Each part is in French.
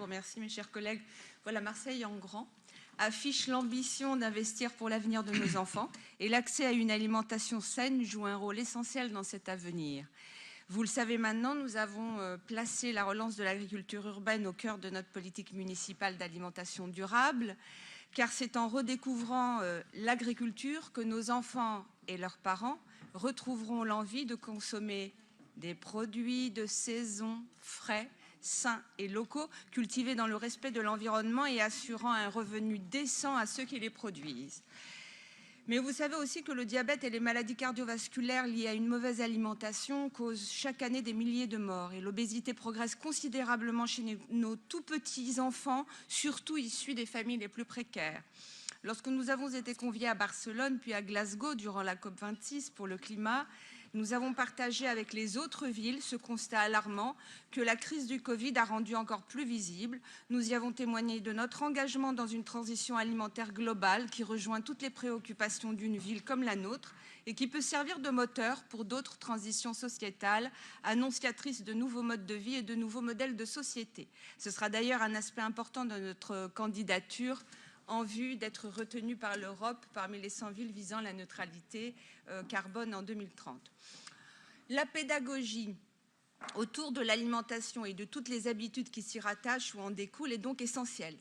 remercie, mes chers collègues. Voilà, Marseille en grand affiche l'ambition d'investir pour l'avenir de nos enfants et l'accès à une alimentation saine joue un rôle essentiel dans cet avenir. Vous le savez maintenant, nous avons placé la relance de l'agriculture urbaine au cœur de notre politique municipale d'alimentation durable, car c'est en redécouvrant l'agriculture que nos enfants et leurs parents retrouveront l'envie de consommer des produits de saison frais, sains et locaux, cultivés dans le respect de l'environnement et assurant un revenu décent à ceux qui les produisent. Mais vous savez aussi que le diabète et les maladies cardiovasculaires liées à une mauvaise alimentation causent chaque année des milliers de morts. Et l'obésité progresse considérablement chez nos tout petits enfants, surtout issus des familles les plus précaires. Lorsque nous avons été conviés à Barcelone puis à Glasgow durant la COP26 pour le climat, nous avons partagé avec les autres villes ce constat alarmant que la crise du Covid a rendu encore plus visible. Nous y avons témoigné de notre engagement dans une transition alimentaire globale qui rejoint toutes les préoccupations d'une ville comme la nôtre et qui peut servir de moteur pour d'autres transitions sociétales, annonciatrices de nouveaux modes de vie et de nouveaux modèles de société. Ce sera d'ailleurs un aspect important de notre candidature en vue d'être retenu par l'Europe parmi les 100 villes visant la neutralité carbone en 2030. La pédagogie autour de l'alimentation et de toutes les habitudes qui s'y rattachent ou en découlent est donc essentielle.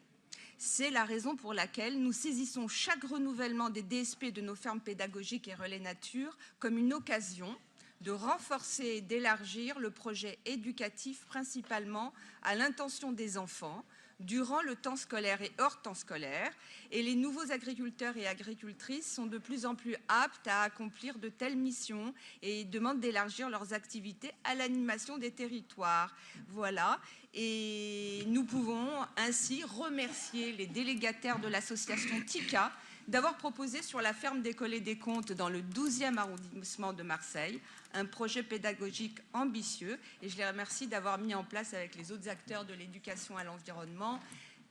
C'est la raison pour laquelle nous saisissons chaque renouvellement des DSP de nos fermes pédagogiques et relais nature comme une occasion de renforcer et d'élargir le projet éducatif principalement à l'intention des enfants, durant le temps scolaire et hors temps scolaire, et les nouveaux agriculteurs et agricultrices sont de plus en plus aptes à accomplir de telles missions et demandent d'élargir leurs activités à l'animation des territoires. Voilà, et nous pouvons ainsi remercier les délégataires de l'association TICA d'avoir proposé sur la ferme des Collets des Comptes dans le 12e arrondissement de Marseille un projet pédagogique ambitieux et je les remercie d'avoir mis en place avec les autres acteurs de l'éducation à l'environnement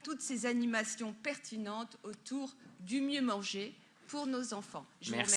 toutes ces animations pertinentes autour du mieux manger pour nos enfants.